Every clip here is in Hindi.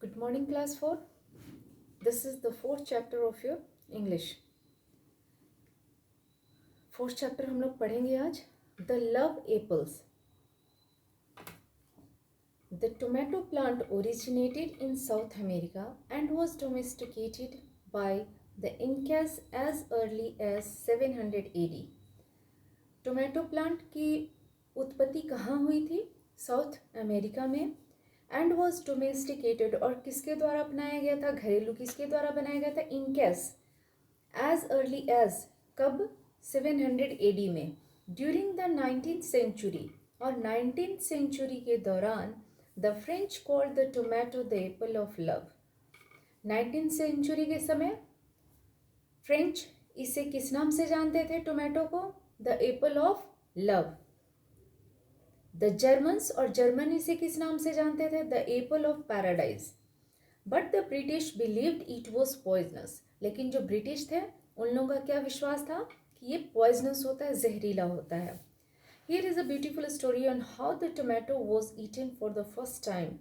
Good morning, class 4. This is the fourth chapter of your English. Fourth chapter हम लोग पढ़ेंगे आज The Love Apples. The tomato plant originated in South America and was domesticated by the Incas as early as 700 AD. Tomato plant की उत्पत्ति कहाँ हुई थी? साउथ अमेरिका में. एंड वॉज डोमेस्टिकेटेड, और किसके द्वारा अपनाया गया था? घरेलू किसके द्वारा बनाया गया था? इंकैस. एज अर्ली एज कब? 700 AD में. ड्यूरिंग द 19th सेंचुरी, और 19th सेंचुरी के दौरान the French called the tomato the apple of love. 19th century के समय फ्रेंच इसे किस नाम से जानते थे? टोमेटो को the apple of love. The Germans, और जर्मन इसे किस नाम से जानते थे? The apple of paradise. But the British believed it was poisonous. लेकिन जो ब्रिटिश थे उन लोगों का क्या विश्वास था? कि ये पॉइजनस होता है, जहरीला होता है. Here is a beautiful story on how the tomato was eaten for the first time.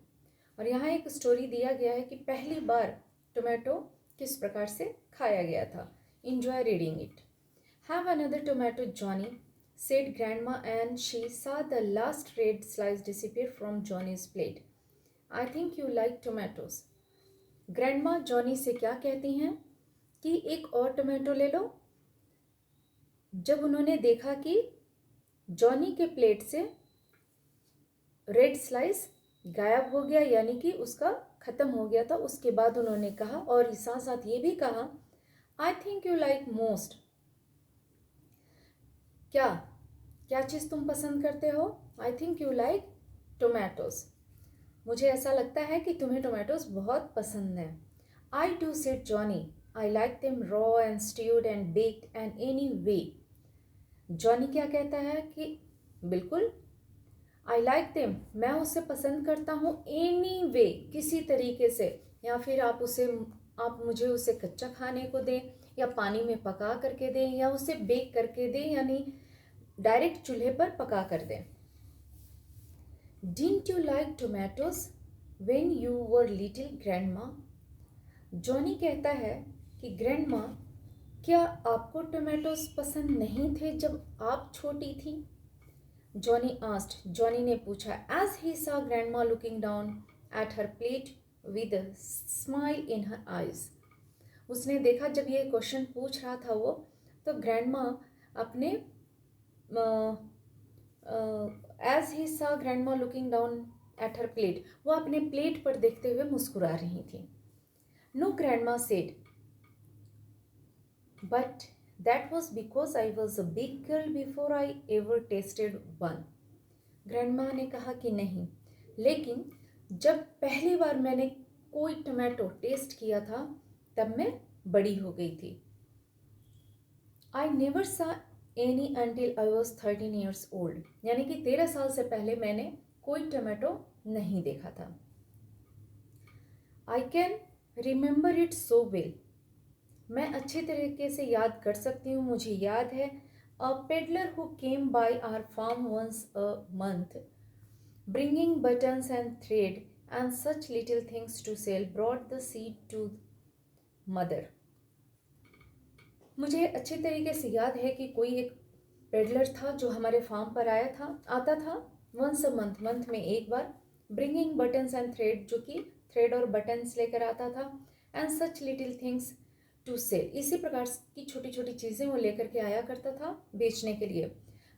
और यहाँ एक स्टोरी दिया गया है कि पहली बार टोमेटो किस प्रकार से खाया गया था. Enjoy reading it. Have another tomato, Johnny, said Grandma, and she saw the last red slice disappear from Johnny's plate. I think you like tomatoes. Grandma Johnny से क्या कहती हैं कि एक और टोमेटो ले लो. जब उन्होंने देखा कि जॉनी के प्लेट से रेड स्लाइस गायब हो गया, यानी कि उसका ख़त्म हो गया था, उसके बाद उन्होंने कहा, और साथ साथ ये भी कहा, I think you like most. क्या क्या चीज़ तुम पसंद करते हो? I think you like tomatoes. मुझे ऐसा लगता है कि तुम्हें टोमेटोज बहुत पसंद हैं. I do, said Johnny. I like them raw and stewed and baked and any way. Johnny क्या कहता है कि बिल्कुल, आई लाइक देम, मैं उसे पसंद करता हूँ, एनी वे, किसी तरीके से, या फिर आप मुझे उसे कच्चा खाने को दें, या पानी में पका करके दें, या उसे बेक करके दें, यानी डायरेक्ट चूल्हे पर पका कर दें. Didn't you like tomatoes when you were little, grandma? Johnny कहता है कि ग्रैंडमा, क्या आपको टोमेटोज पसंद नहीं थे जब आप छोटी थी? जॉनी आस्क्ड, जॉनी ने पूछा, as he saw grandma looking down at her plate with a smile in her eyes. उसने देखा, जब ये क्वेश्चन पूछ रहा था वो, तो ग्रैंडमा अपने as he saw grandma looking down at her plate, वो अपने प्लेट पर देखते हुए मुस्कुरा रही थी. No, grandma said, but that was because I was a big girl before I ever tasted one. Grandma ने कहा कि नहीं, लेकिन जब पहली बार मैंने कोई टोमेटो टेस्ट किया था तब मैं बड़ी हो गई थी. आई नेवर सा any until I was 13 years old. यानी कि 13 साल से पहले मैंने कोई टोमेटो नहीं देखा था. I can remember it so well. मैं अच्छे तरीके से याद कर सकती हूँ, मुझे याद है. A peddler who came by our farm once a month bringing buttons and thread and such little things to sell brought the seed to mother. मुझे अच्छे तरीके से याद है कि कोई एक पेडलर था जो हमारे फार्म पर आता था वंस अ मंथ, मंथ में एक बार, ब्रिंगिंग बटन्स एंड थ्रेड, जो कि थ्रेड और बटन्स लेकर आता था, and such little things to sell, इसी प्रकार की छोटी छोटी चीज़ें वो लेकर के आया करता था बेचने के लिए.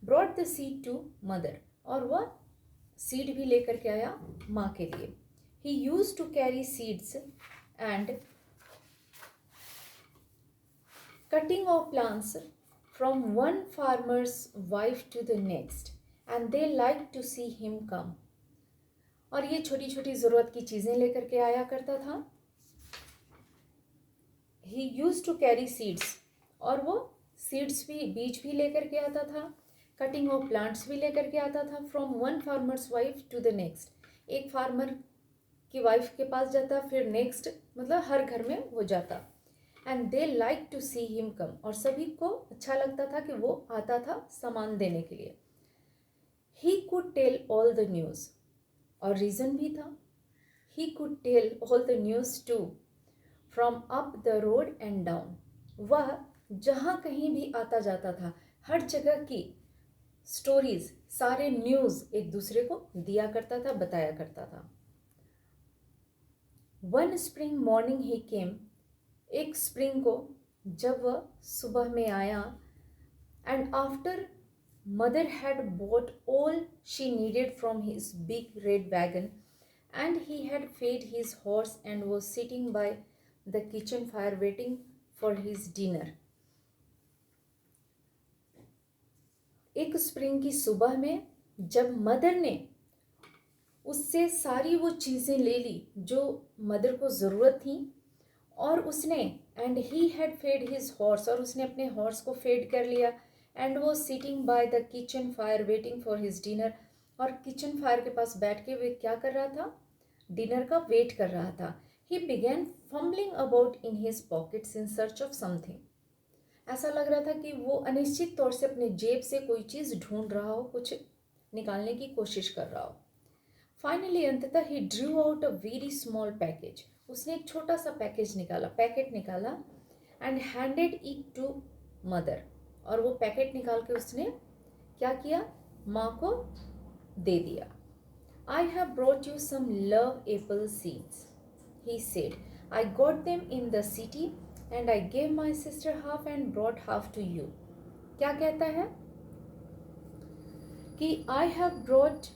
Brought the seed to mother, और वह सीड भी लेकर के आया माँ के लिए. He used to carry seeds and cutting of plants from one farmer's wife to the next and they like to see him come. और ये छोटी छोटी ज़रूरत की चीज़ें लेकर के आया करता था. ही यूज टू कैरी सीड्स, और वो सीड्स भी, बीज भी लेकर के आता था. कटिंग ऑफ प्लांट्स भी लेकर के आता था. From one farmer's wife to the next, एक फार्मर की वाइफ के पास जाता, फिर नेक्स्ट, मतलब हर घर में वो जाता. And they like to see him come, और सभी को अच्छा लगता था कि वो आता था सामान देने के लिए. He could tell all the news, और रीज़न भी था. he could tell all the news too, from up the road and down. वह जहाँ कहीं भी आता जाता था, हर जगह की स्टोरीज, सारे न्यूज़ एक दूसरे को दिया करता था, बताया करता था. वन स्प्रिंग मॉर्निंग ही केम, एक स्प्रिंग को जब वह सुबह में आया, and after mother had bought all she needed from his big red wagon, and he had fed his horse and was sitting by the kitchen fire waiting for his dinner. एक स्प्रिंग की सुबह में जब मदर ने उससे सारी वो चीज़ें ले ली जो मदर को ज़रूरत थी, और उसने and he had fed his horse, और उसने अपने हॉर्स को फेड कर लिया, एंड वो sitting by the kitchen fire waiting for his dinner, और किचन फायर के पास बैठ के वे क्या कर रहा था, डिनर का वेट कर रहा था. He began fumbling about in his pockets in search of something. ऐसा लग रहा था कि वो अनिश्चित तौर से अपने जेब से कोई चीज़ ढूंढ रहा हो, कुछ निकालने की कोशिश कर रहा हो. फाइनली अंततः he drew out a very small package, उसने एक छोटा सा पैकेट निकाला, and handed it to mother, और वो पैकेट निकाल के उसने क्या किया, माँ को दे दिया. I have brought you some love apple seeds, he said. I got them in the city and I gave my sister half and brought half to you. क्या कहता है कि I have brought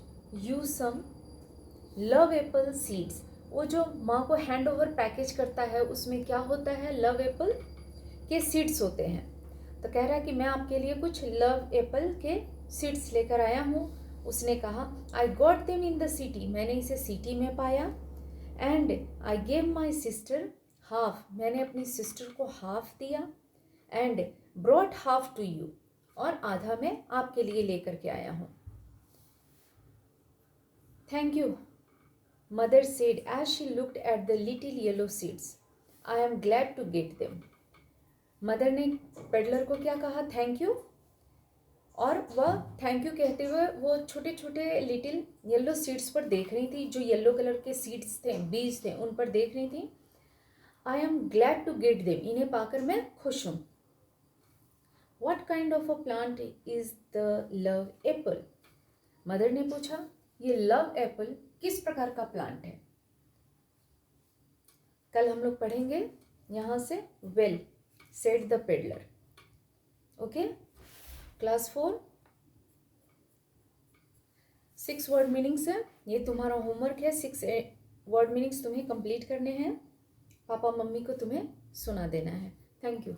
you some love apple seeds. वो जो माँ को हैंड ओवर पैकेज करता है उसमें क्या होता है, लव एप्पल के सीड्स होते हैं. तो कह रहा है कि मैं आपके लिए कुछ लव एप्पल के सीड्स लेकर आया हूँ. उसने कहा I got them in the city, मैंने इसे सिटी में पाया, and I gave my sister half, मैंने अपनी सिस्टर को हाफ दिया, and brought half to you, और आधा मैं आपके लिए लेकर के आया हूँ. Thank you, Mother said as she looked at the little yellow seeds. I am glad to get them. Mother ने पेडलर को क्या कहा, थैंक यू, और वह थैंक यू कहते हुए वो छोटे छोटे लिटिल येलो सीड्स पर देख रही थी, जो येलो कलर के सीड्स थे, बीज थे, उन पर देख रही थी. I am glad to get them, इन्हें पाकर मैं खुश हूँ. What kind of a plant is the love apple? Mother ने पूछा, ये लव एप्पल किस प्रकार का प्लांट है. कल हम लोग पढ़ेंगे यहाँ से well said the peddler. Okay, class 4 6 word meanings है, ये तुम्हारा होमवर्क है. 6 वर्ड मीनिंग्स तुम्हें कंप्लीट करने हैं, पापा मम्मी को तुम्हें सुना देना है. Thank you.